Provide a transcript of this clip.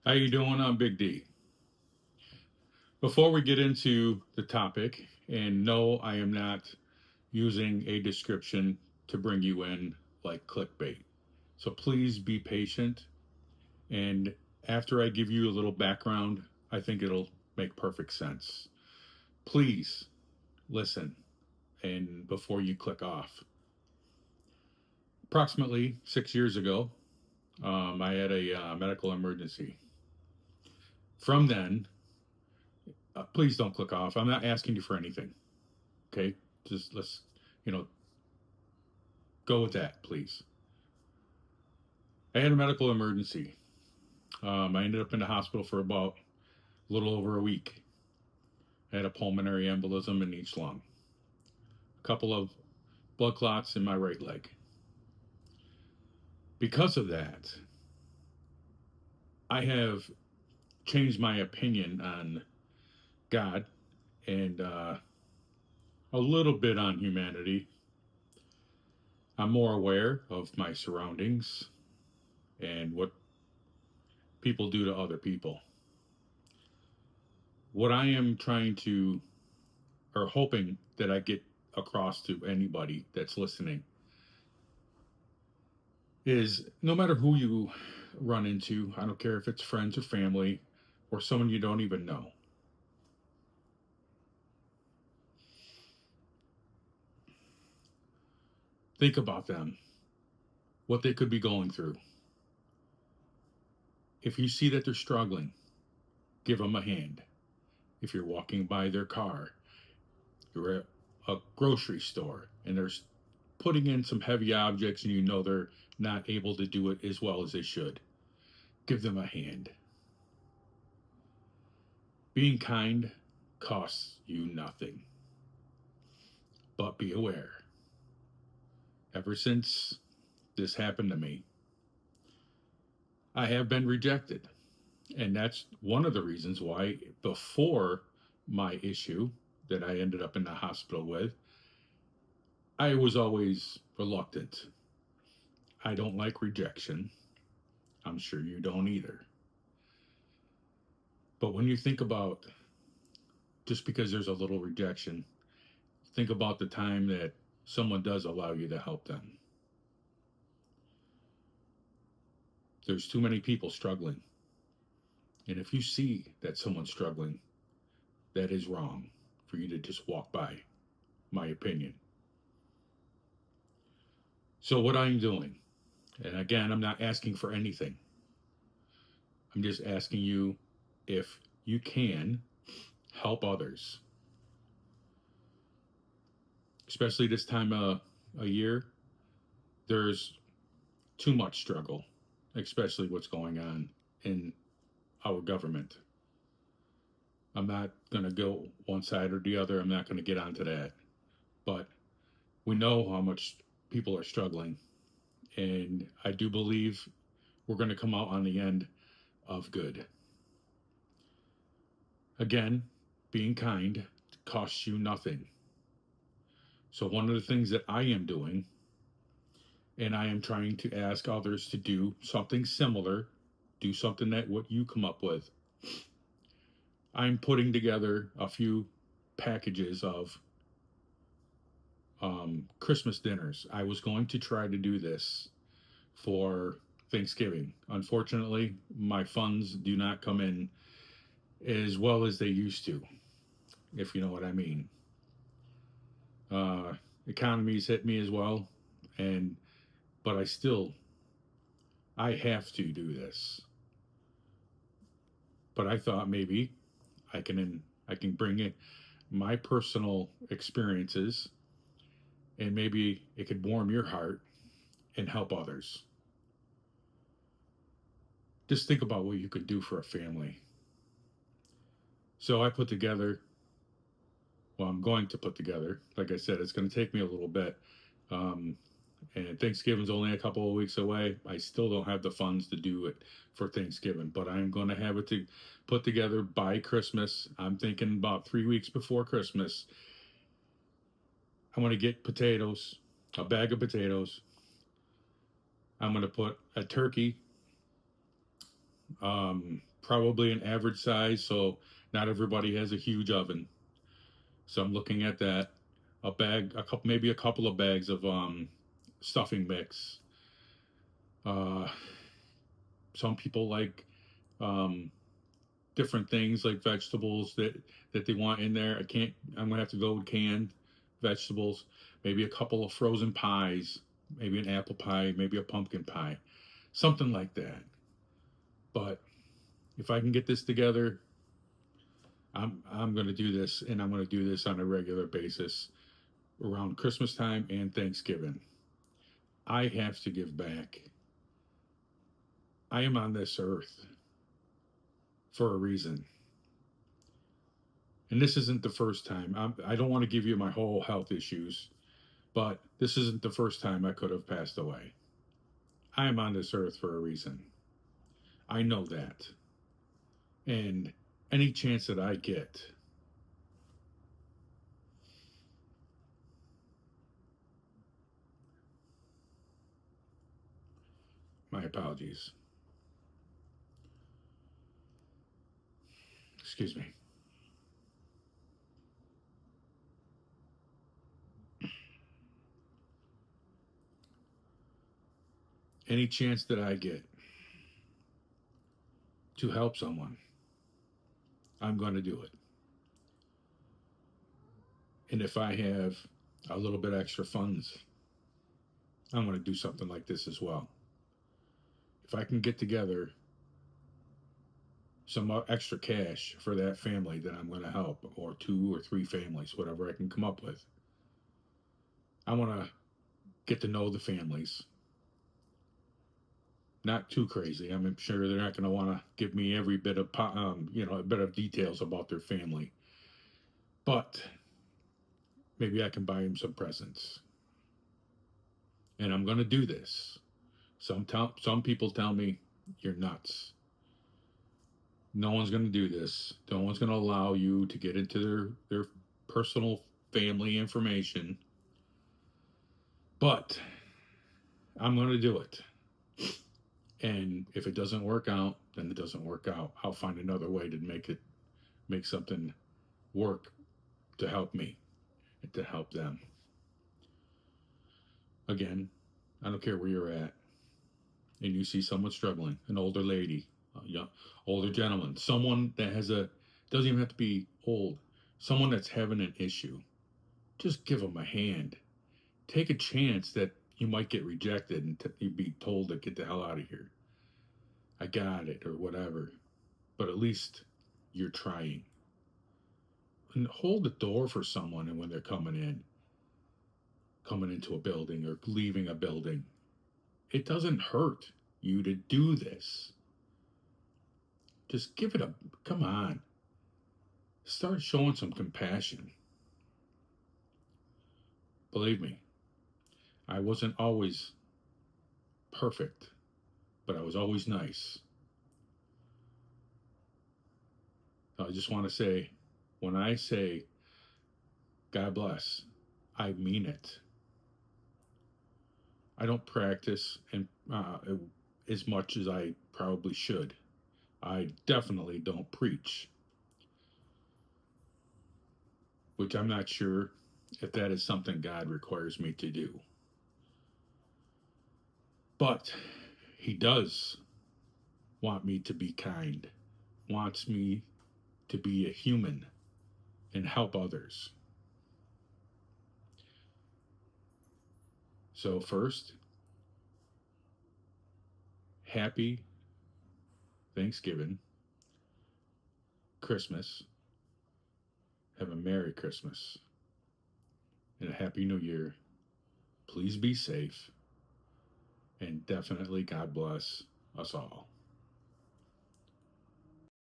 How you doing? I'm Big D. Before we get into the topic, and no, I am not using a description to bring you in like clickbait. So please be patient. And after I give you a little background, I think it'll make perfect sense. Please listen and before you click off. Approximately 6 years ago, I had a medical emergency. From then, please don't click off. I'm not asking you for anything. Okay, just let's you know go with that, please. I had a medical emergency. I ended up in the hospital for about a little over a week. I had a pulmonary embolism in each lung, a couple of blood clots in my right leg. Because of that, I have changed my opinion on God and a little bit on humanity. I'm more aware of my surroundings and what people do to other people. What I am trying to, or hoping that I get across to anybody that's listening, is no matter who you run into, I don't care if it's friends or family or someone you don't even know, think about them, what they could be going through. If you see that they're struggling, give them a hand. If you're walking by their car, you're at a grocery store and they're putting in some heavy objects and you know they're not able to do it as well as they should, give them a hand. Being kind costs you nothing. But be aware, ever since this happened to me, I have been rejected. And that's one of the reasons why, before my issue that I ended up in the hospital with, I was always reluctant. I don't like rejection. I'm sure you don't either. But when you think about just because there's a little rejection, think about the time that someone does allow you to help them. There's too many people struggling. And if you see that someone's struggling, that is wrong for you to just walk by, my opinion. So, what I'm doing, and again, I'm not asking for anything, I'm just asking you if you can help others, especially this time of a year. There's too much struggle, especially what's going on in our government. I'm not going to go one side or the other. I'm not going to get onto that. But we know how much people are struggling. And I do believe we're going to come out on the end of good. Again, being kind costs you nothing. So, one of the things that I am doing, and I am trying to ask others to do something similar, do something that what you come up with. I'm putting together a few packages of Christmas dinners. I was going to try to do this for Thanksgiving. Unfortunately, my funds do not come in as well as they used to, if you know what I mean. Uh, Economies hit me as well, and but I have to do this. But I thought maybe I can bring in my personal experiences, and maybe it could warm your heart and help others. Just think about what you could do for a family. So I put together, well, I'm going to put together, like I said, it's going to take me a little bit. Um, and Thanksgiving's only a couple of weeks away. I still don't have the funds to do it for Thanksgiving, but I'm going to have it to put together by Christmas. I'm thinking about 3 weeks before Christmas. I'm going to get potatoes, a bag of potatoes. I'm going to put a turkey, probably an average size, so not everybody has a huge oven. So I'm looking at that. A bag, a couple, maybe a couple of bags of stuffing mix. Uh, some people like um, different things like vegetables that they want in there. I'm gonna have to go with canned vegetables. Maybe a couple of frozen pies. Maybe an apple pie. Maybe a pumpkin pie. Something like that. But if I can get this together, I'm gonna do this, and I'm gonna do this on a regular basis around Christmas time and Thanksgiving. I have to give back. I am on this earth for a reason. And this isn't the first time. I don't want to give you my whole health issues, but this isn't the first time I could have passed away. I am on this earth for a reason. I know that. And any chance that I get, my apologies. Excuse me. Any chance that I get to help someone, I'm going to do it. And if I have a little bit extra funds, I'm going to do something like this as well. If I can get together some extra cash for that family that I'm going to help, or 2 or 3 families, whatever I can come up with, I want to get to know the families. Not too crazy. I'm sure they're not going to want to give me every bit of, a bit of details about their family. But maybe I can buy them some presents. And I'm going to do this. Some people tell me you're nuts. No one's going to do this. No one's going to allow you to get into their personal family information. But I'm going to do it. And if it doesn't work out, then it doesn't work out. I'll find another way to make something work to help me and to help them. Again, I don't care where you're at, and you see someone struggling, an older lady, a young, older gentleman, someone that doesn't even have to be old, someone that's having an issue. Just give them a hand. Take a chance that you might get rejected and you'd be told to get the hell out of here. I got it, or whatever. But at least you're trying. And hold the door for someone, and when they're coming into a building or leaving a building, it doesn't hurt you to do this. Just come on. Start showing some compassion. Believe me, I wasn't always perfect, but I was always nice. I just want to say, when I say God bless, I mean it. I don't practice and as much as I probably should. I definitely don't preach, which I'm not sure if that is something God requires me to do. But He does want me to be kind, wants me to be a human and help others. So, first, happy Thanksgiving, Christmas, have a Merry Christmas, and a Happy New Year. Please be safe, and definitely God bless us all.